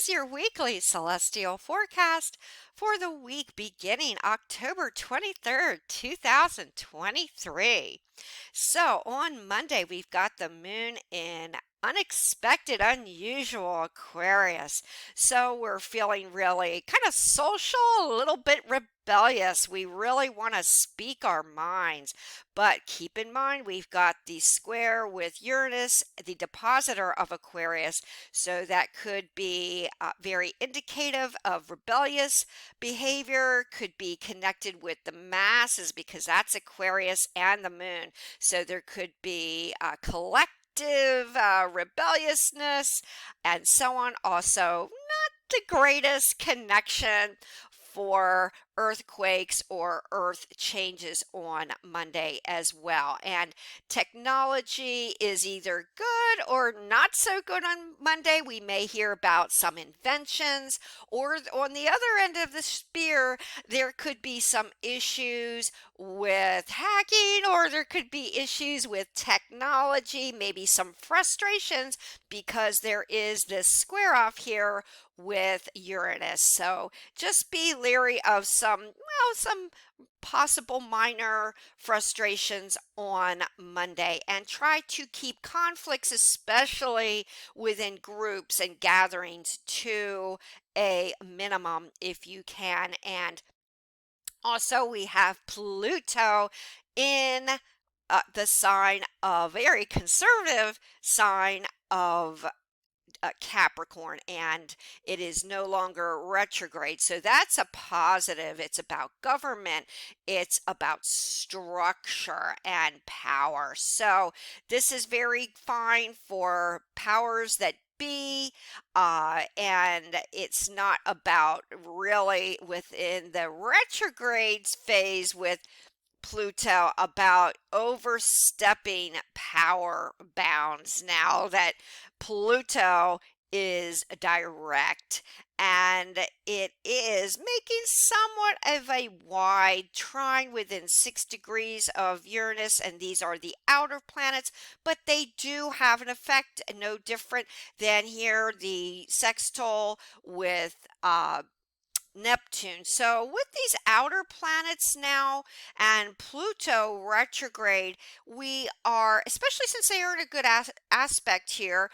is your weekly celestial forecast for the week beginning October 23rd, 2023. So on Monday, we've got the moon in unexpected, unusual Aquarius. So we're feeling really kind of social, a little bit rebellious. We really want to speak our minds. But keep in mind, we've got the square with Uranus, the depositor of Aquarius. So that could be very indicative of rebellious behavior, could be connected with the masses because that's Aquarius and the moon. So there could be collective rebelliousness and so on. Also, not the greatest connection for earthquakes or earth changes on Monday as well. And technology is either good or not so good on Monday. We may hear about some inventions, or on the other end of the spear, there could be some issues with hacking, or there could be issues with technology, maybe some frustrations because there is this square off here with Uranus. So just be leery of some possible minor frustrations on Monday, and try to keep conflicts, especially within groups and gatherings, to a minimum if you can. And also, we have Pluto in the sign of very conservative sign of Capricorn, and it is no longer retrograde. So that's a positive. It's about government, it's about structure and power. So this is very fine for powers that be, and it's not about really within the retrogrades phase with Pluto about overstepping power bounds now that Pluto is direct, and it is making somewhat of a wide trine within 6 degrees of Uranus, and these are the outer planets, but they do have an effect no different than here the sextile with Neptune. So with these outer planets now and Pluto retrograde, we are, especially since they are in a good aspect here,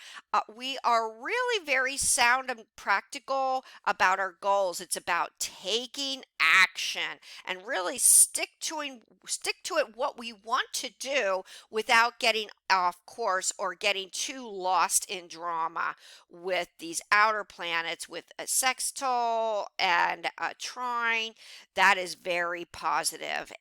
we are really very sound and practical about our goals. It's about taking action and really stick to it what we want to do without getting off course or getting too lost in drama with these outer planets with a sextile and a trine. That is very positive.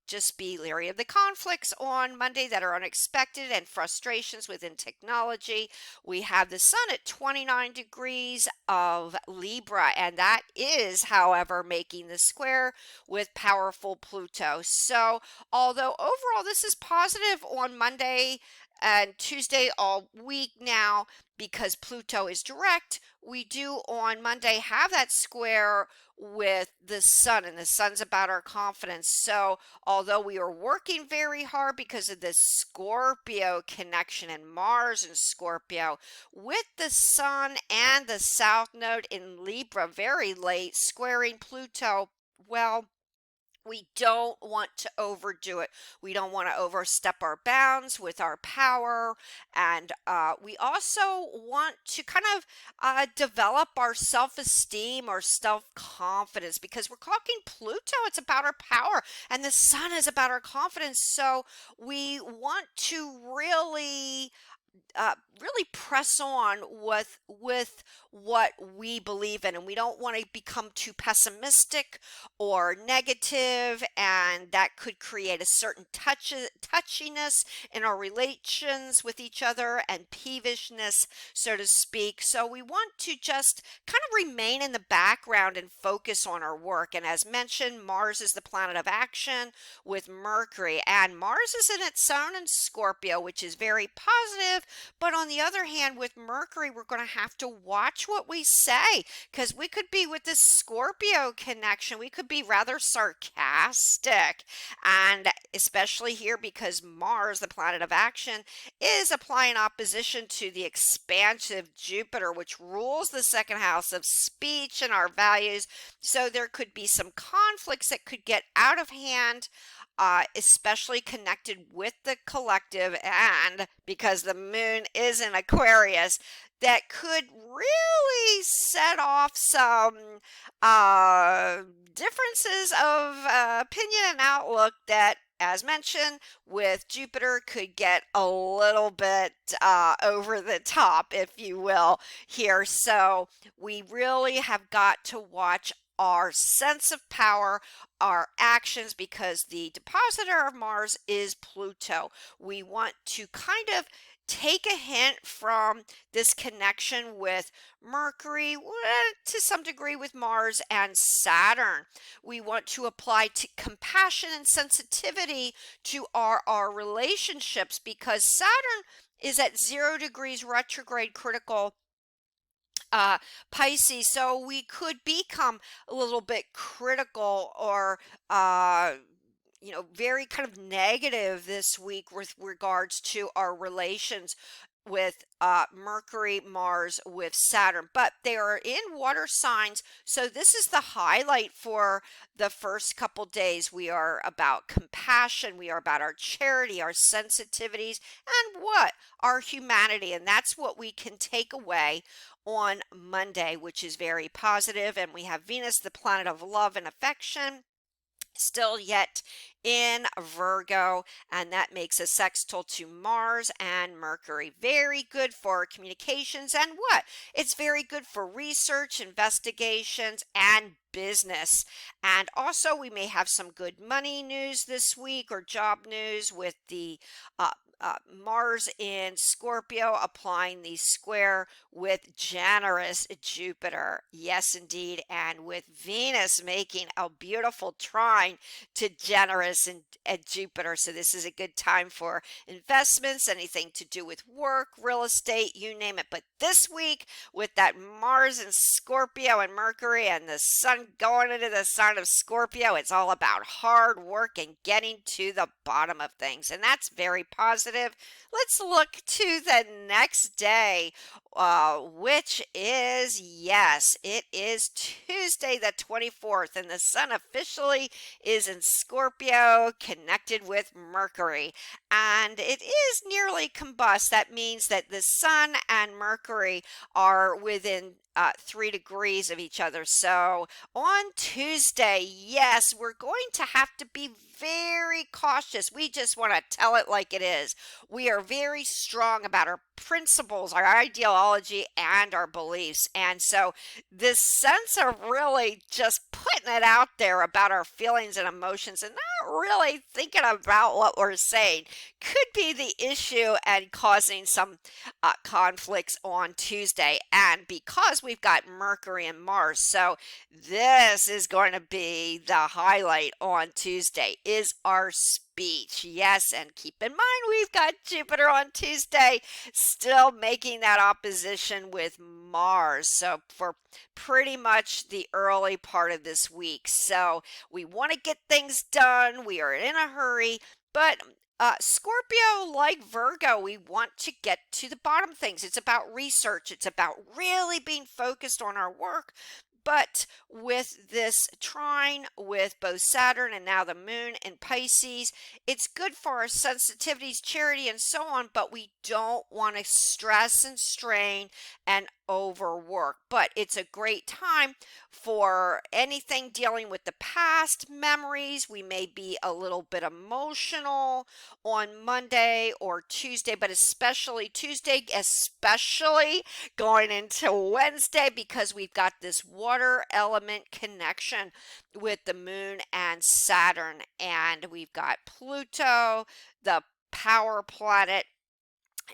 Just be leery of the conflicts on Monday that are unexpected and frustrations within technology. We have the sun at 29 degrees of Libra, and that is, however, making the square with powerful Pluto. So, although overall this is positive on Monday and Tuesday all week now, because Pluto is direct, we do on Monday have that square with the sun, and the sun's about our confidence. So, although we are working very hard because of this Scorpio connection and Mars and Scorpio, with the sun and the south node in Libra very late squaring Pluto, well, we don't want to overdo it. We don't want to overstep our bounds with our power. And we also want to kind of develop our self esteem or self confidence, because we're talking Pluto, it's about our power, and the sun is about our confidence. So we want to really press on with what we believe in, and we don't want to become too pessimistic or negative, and that could create a certain touchiness in our relations with each other and peevishness, so to speak. So we want to just kind of remain in the background and focus on our work. And as mentioned, Mars is the planet of action with Mercury, and Mars is in its own in Scorpio, which is very positive positive. But on the other hand, with Mercury, we're going to have to watch what we say because we could be with this Scorpio connection. We could be rather sarcastic. And especially here because Mars, the planet of action, is applying opposition to the expansive Jupiter, which rules the second house of speech and our values. So there could be some conflicts that could get out of hand, especially connected with the collective, and because the moon is in Aquarius, that could really set off some uh, differences of opinion and outlook that, as mentioned, with Jupiter could get a little bit over the top, if you will, here. So we really have got to watch our sense of power, our actions, because the depositor of Mars is Pluto. We want to kind of take a hint from this connection with Mercury, to some degree with Mars and Saturn. We want to apply compassion and sensitivity to our relationships because Saturn is at 0 degrees retrograde critical uh, Pisces, so we could become a little bit critical or uh, very kind of negative this week with regards to our relations with Mercury, Mars, with Saturn. But they are in water signs, so this is the highlight for the first couple days. We are about compassion, we are about our charity, our sensitivities, and what? Our humanity. And that's what we can take away on Monday, which is very positive. And we have Venus, the planet of love and affection, still yet in Virgo, and that makes a sextile to Mars and Mercury. Very good for communications and what? It's very good for research, investigations, and business. And also, we may have some good money news this week or job news with the Mars in Scorpio applying the square with generous Jupiter. Yes, indeed. And with Venus making a beautiful trine to generous and Jupiter. So this is a good time for investments, anything to do with work, real estate, you name it. But this week, with that Mars in Scorpio and Mercury and the sun going into the sign of Scorpio, it's all about hard work and getting to the bottom of things. And that's very positive. Let's look to the next day, which is, yes, it is Tuesday the 24th, and the sun officially is in Scorpio, connected with Mercury. And it is nearly combust. That means that the sun and Mercury are within 3 degrees of each other. So on Tuesday, yes, we're going to have to be very cautious. We just want to tell it like it is. We are very strong about our principles, our ideology, and our beliefs. And so this sense of really just putting it out there about our feelings and emotions and not really thinking about what we're saying could be the issue and causing some conflicts on Tuesday. And because we've got Mercury and Mars, so this is going to be the highlight on Tuesday is our speech. Yes, and keep in mind we've got Jupiter on Tuesday still making that opposition with Mars. So for pretty much the early part of this week. So we want to get things done. We are in a hurry, but Scorpio, like Virgo, we want to get to the bottom of things. It's about research. It's about really being focused on our work. But with this trine with both Saturn and now the moon in Pisces, it's good for our sensitivities, charity, and so on, but we don't want to stress and strain and overwork. But it's a great time for anything dealing with the past memories. We may be a little bit emotional on Monday or Tuesday, but especially Tuesday, especially going into Wednesday, because we've got this water element connection with the moon and Saturn, and we've got Pluto, the power planet,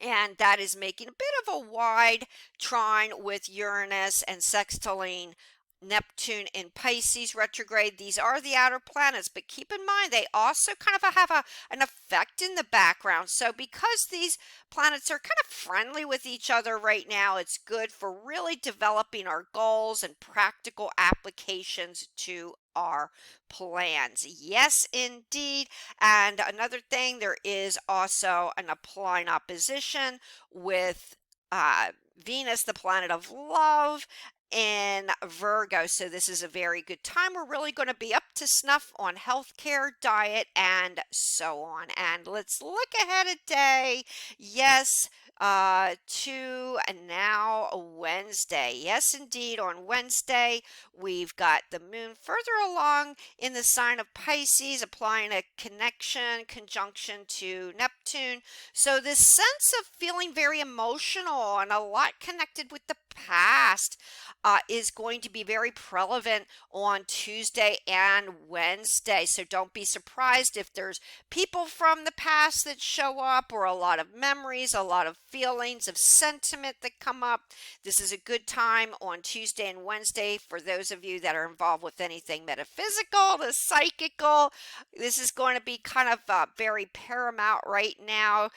and that is making a bit of a wide trine with Uranus and sextiling Neptune in Pisces retrograde. These are the outer planets, but keep in mind they also kind of have an effect in the background. So because these planets are kind of friendly with each other right now, it's good for really developing our goals and practical applications to our plans. Yes, indeed. And another thing, there is also an applying opposition with Venus, the planet of love, in Virgo. So this is a very good time. We're really going to be up to snuff on healthcare, diet, and so on. And let's look ahead a day. Yes, to now Wednesday. Yes, indeed. On Wednesday, we've got the moon further along in the sign of Pisces, applying a conjunction to Neptune. So this sense of feeling very emotional and a lot connected with the past is going to be very prevalent on Tuesday and Wednesday. So don't be surprised if there's people from the past that show up, or a lot of memories, a lot of feelings of sentiment that come up. This is a good time on Tuesday and Wednesday for those of you that are involved with anything metaphysical, the psychical. This is going to be kind of very paramount right now.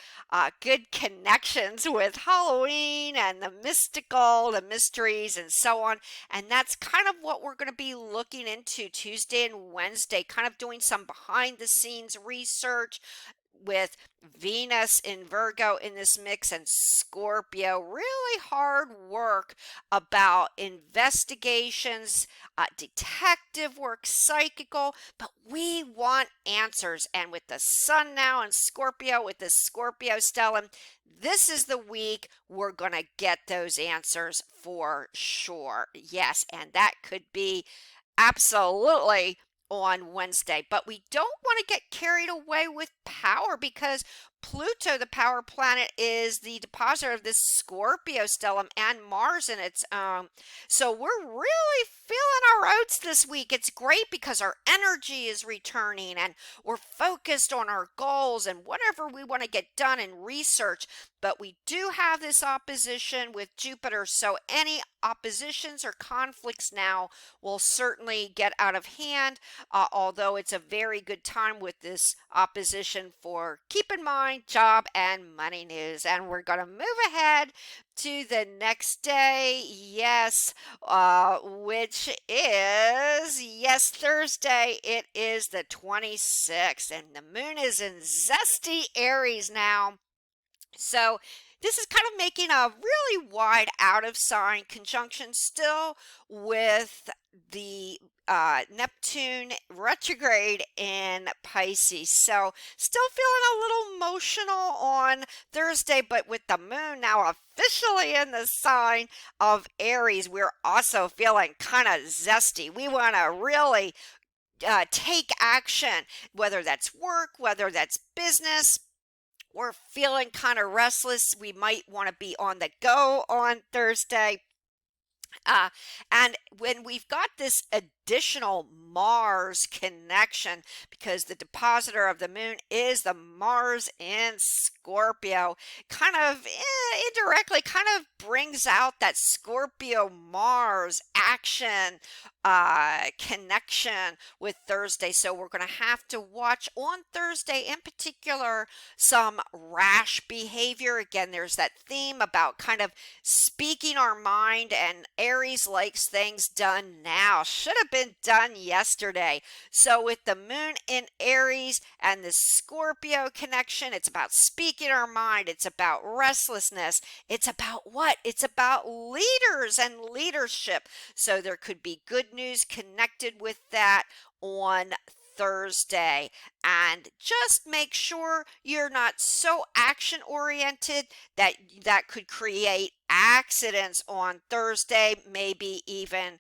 Good connections with Halloween and the mystical, the mysteries, and so on. And that's kind of what we're going to be looking into Tuesday and Wednesday, kind of doing some behind the scenes research with Venus in Virgo in this mix, and Scorpio. Really hard work about investigations, detective work, psychical, but we want answers. And with the sun now in Scorpio, with the Scorpio stellium, this is the week we're going to get those answers for sure. Yes, and that could be absolutely on Wednesday. But we don't want to get carried away with power, because Pluto, the power planet, is the depositor of this Scorpio stellium, and Mars in its own. So we're really feeling our oats this week. It's great because our energy is returning and we're focused on our goals and whatever we want to get done in research. But we do have this opposition with Jupiter, so any oppositions or conflicts now will certainly get out of hand, although it's a very good time with this opposition for, keep in mind, job and money news. And we're going to move ahead to the next day, yes, which is, yes, Thursday. It is the 26th, and the moon is in zesty Aries now. So this is kind of making a really wide out of sign conjunction still with the Neptune retrograde in Pisces. So still feeling a little emotional on Thursday, but with the moon now officially in the sign of Aries, we're also feeling kind of zesty. We want to really take action, whether that's work, whether that's business. We're feeling kind of restless. We might want to be on the go on Thursday. Uh, and when we've got this additional Mars connection, because the depositor of the moon is the Mars in Scorpio, kind of indirectly kind of brings out that Scorpio Mars action connection with Thursday. So we're going to have to watch on Thursday in particular some rash behavior. Again, there's that theme about kind of speaking our mind, and Aries likes things done now. Should have been done yesterday. So with the moon in Aries and the Scorpio connection, it's about speaking our mind. It's about restlessness. It's about what? It's about leaders and leadership. So there could be good news connected with that on Thursday. And just make sure you're not so action oriented that could create accidents on Thursday, maybe even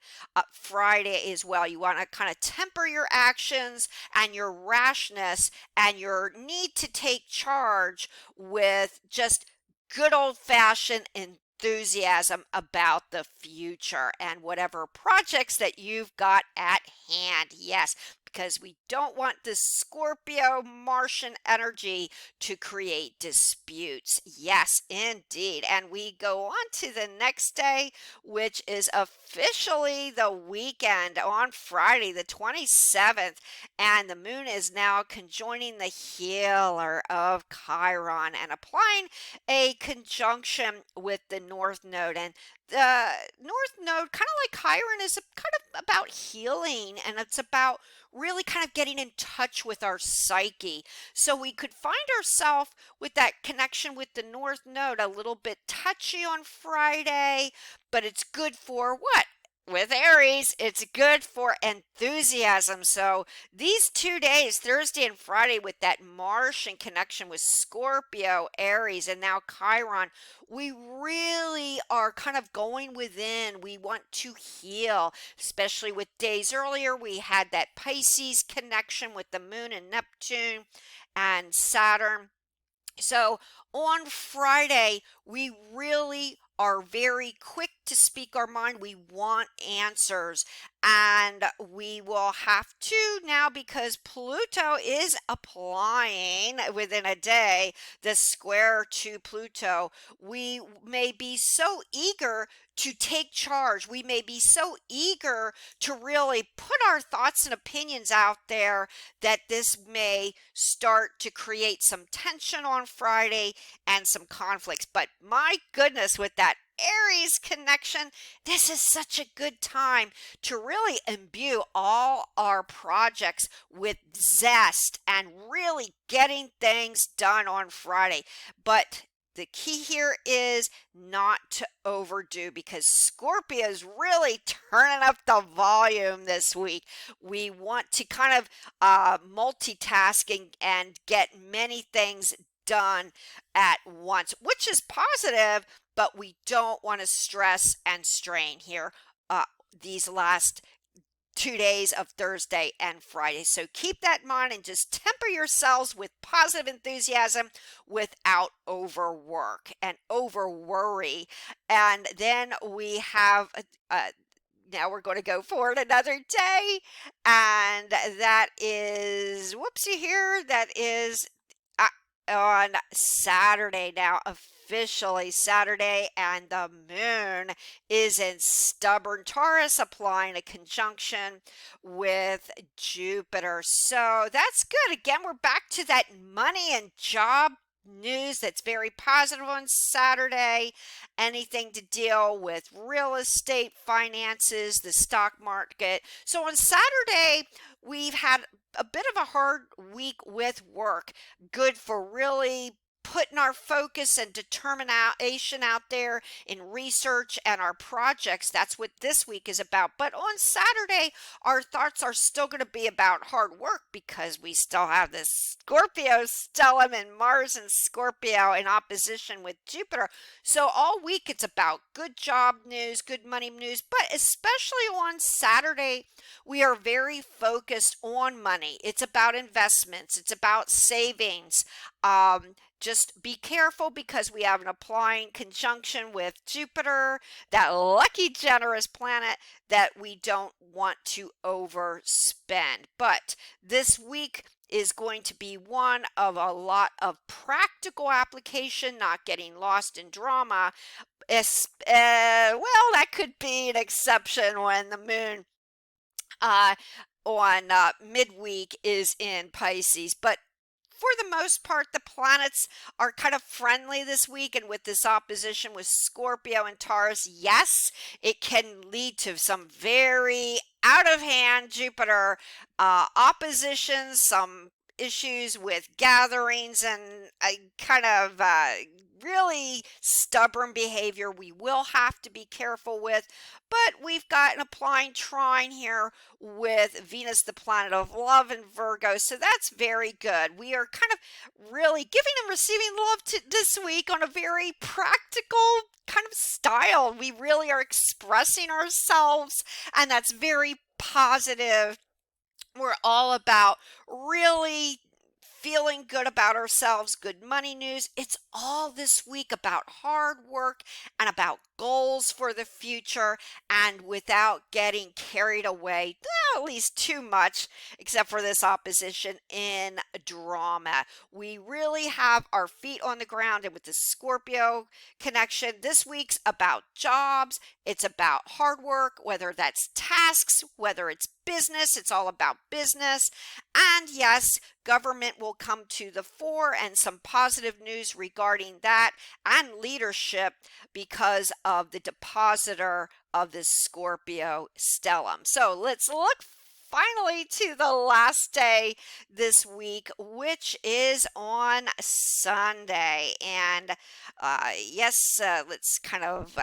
Friday as well. You want to kind of temper your actions and your rashness and your need to take charge with just good old-fashioned enthusiasm about the future and whatever projects that you've got at hand. Yes, because we don't want the Scorpio Martian energy to create disputes. Yes, indeed. And we go on to the next day, which is officially the weekend on Friday, the 27th. And the moon is now conjoining the healer of Chiron and applying a conjunction with the North Node. And the North Node, kind of like Chiron, is kind of about healing, and it's about really kind of getting in touch with our psyche. So we could find ourselves with that connection with the North Node a little bit touchy on Friday, but it's good for what? With Aries, it's good for enthusiasm. So these 2 days, Thursday and Friday, with that Martian connection with Scorpio, Aries, and now Chiron, we really are kind of going within. We want to heal, especially with days earlier. We had that Pisces connection with the moon and Neptune and Saturn. So on Friday, we really are very quick to speak our mind. We want answers, and we will have to now, because Pluto is applying within a day the square to Pluto. We may be so eager to take charge. We may be so eager to really put our thoughts and opinions out there that this may start to create some tension on Friday and some conflicts. But my goodness, with that Aries connection, this is such a good time to really imbue all our projects with zest and really getting things done on Friday. But the key here is not to overdo, because Scorpio is really turning up the volume this week. We want to kind of multitask and get many things done at once, which is positive, but we don't want to stress and strain here these last 2 days of Thursday and Friday. So keep that in mind and just temper yourselves with positive enthusiasm without overwork and over worry. And then we have now we're going to go forward another day, and that is, whoopsie here, that is uh, on Saturday now, officially Saturday, and the moon is in stubborn Taurus, applying a conjunction with Jupiter. So that's good. Again, we're back to that money and job news that's very positive on Saturday. Anything to deal with real estate, finances, the stock market. So on Saturday, we've had a bit of a hard week with work. Good for really putting our focus and determination out there in research and our projects. That's what this week is about. But on Saturday, our thoughts are still going to be about hard work, because we still have this Scorpio stellium and Mars and Scorpio in opposition with Jupiter. So all week it's about good job news, good money news, but especially on Saturday, we are very focused on money. It's about investments. It's about savings. Just be careful, because we have an applying conjunction with Jupiter, that lucky, generous planet, that we don't want to overspend. But this week is going to be one of a lot of practical application, not getting lost in drama. Well, that could be an exception when the moon uh, on midweek is in Pisces. But for the most part, the planets are kind of friendly this week, and with this opposition with Scorpio and Taurus, yes, it can lead to some very out of hand Jupiter oppositions, some issues with gatherings, and a kind of really stubborn behavior we will have to be careful with. But we've got an applying trine here with Venus, the planet of love, in Virgo. So that's very good. We are kind of really giving and receiving love this week on a very practical kind of style. We really are expressing ourselves, and that's very positive. We're all about really feeling good about ourselves, good money news. It's all this week about hard work and about goals for the future and without getting carried away, at least too much, except for this opposition in drama. We really have our feet on the ground, and with the Scorpio connection, this week's about jobs. It's about hard work, whether that's tasks, whether it's business, it's all about business. And yes, government will come to the fore and some positive news regarding that and leadership because of the depositor of this Scorpio stellium. So let's look finally to the last day this week, which is on Sunday. And yes, let's kind of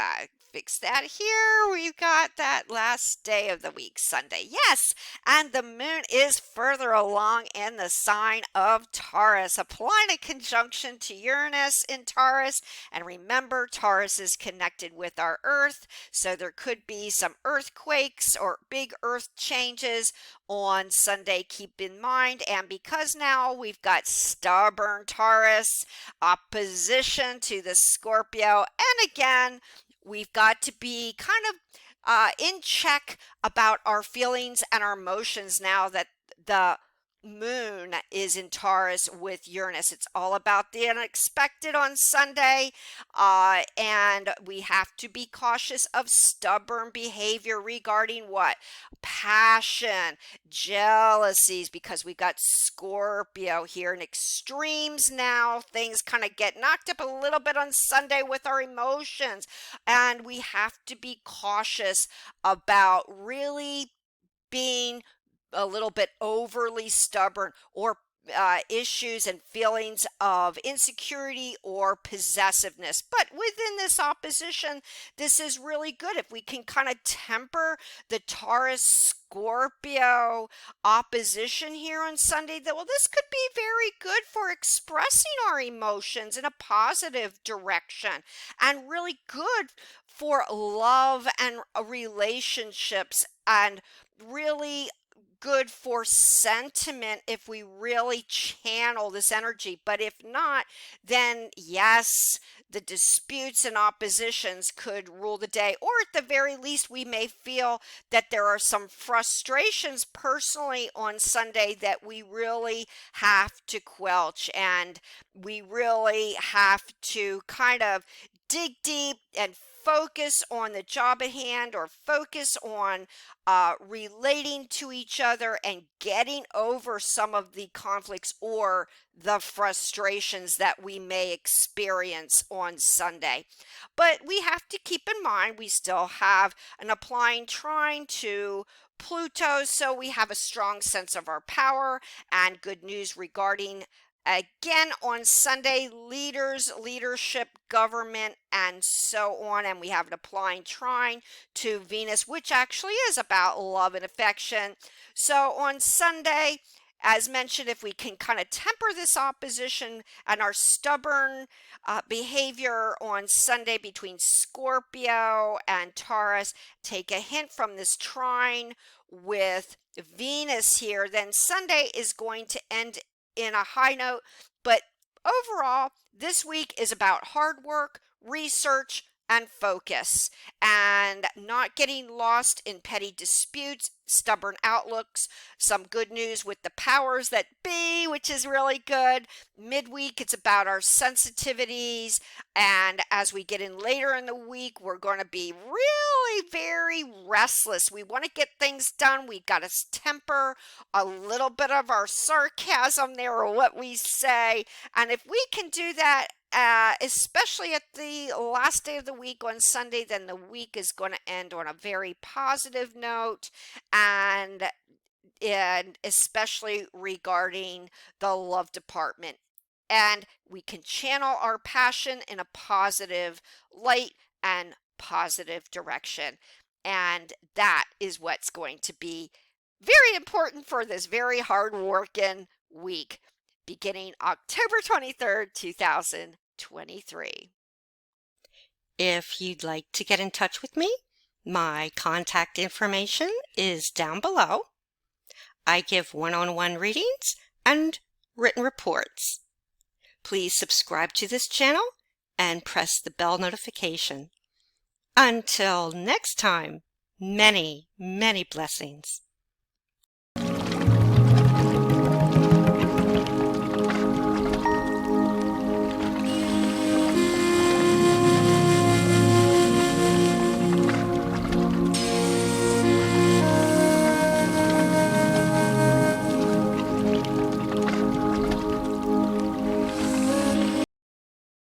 fix that here. We've got that last day of the week, Sunday. Yes, and the moon is further along in the sign of Taurus, applying a conjunction to Uranus in Taurus. And remember, Taurus is connected with our Earth, so there could be some earthquakes or big earth changes on Sunday. Keep in mind, and because now we've got stubborn Taurus opposition to the Scorpio, and again, we've got to be kind of in check about our feelings and our emotions now that the moon is in Taurus with Uranus. It's all about the unexpected on Sunday, and we have to be cautious of stubborn behavior regarding what? Passion, jealousies, because we got Scorpio here in extremes now. Things kind of get knocked up a little bit on Sunday with our emotions, and we have to be cautious about really being a little bit overly stubborn or issues and feelings of insecurity or possessiveness. But within this opposition, this is really good if we can kind of temper the Taurus Scorpio opposition here on Sunday. That, well, this could be very good for expressing our emotions in a positive direction and really good for love and relationships, and really good for sentiment if we really channel this energy. But if not, then yes, the disputes and oppositions could rule the day, or at the very least we may feel that there are some frustrations personally on Sunday that we really have to quelch, and we really have to kind of dig deep and focus on the job at hand, or focus on relating to each other and getting over some of the conflicts or the frustrations that we may experience on Sunday. But we have to keep in mind we still have an applying trine to Pluto, so we have a strong sense of our power and good news regarding, again, on Sunday, leaders, leadership, government, and so on. And we have an applying trine to Venus, which actually is about love and affection. So on Sunday, as mentioned, if we can kind of temper this opposition and our stubborn behavior on Sunday between Scorpio and Taurus, take a hint from this trine with Venus here, then Sunday is going to end in a high note. But overall, this week is about hard work, research, and focus, and not getting lost in petty disputes, stubborn outlooks. Some good news with the powers that be, which is really good. Midweek, it's about our sensitivities, and as we get in later in the week, we're going to be really very restless. We want to get things done. We've got to temper a little bit of our sarcasm there, or what we say, and if we can do that, especially at the last day of the week on Sunday, then the week is going to end on a very positive note, and especially regarding the love department. And we can channel our passion in a positive light and positive direction. And that is what's going to be very important for this very hard working week, beginning October 23rd, 2023. If you'd like to get in touch with me, my contact information is down below. I give one-on-one readings and written reports. Please subscribe to this channel and press the bell notification. Until next time, many, many blessings.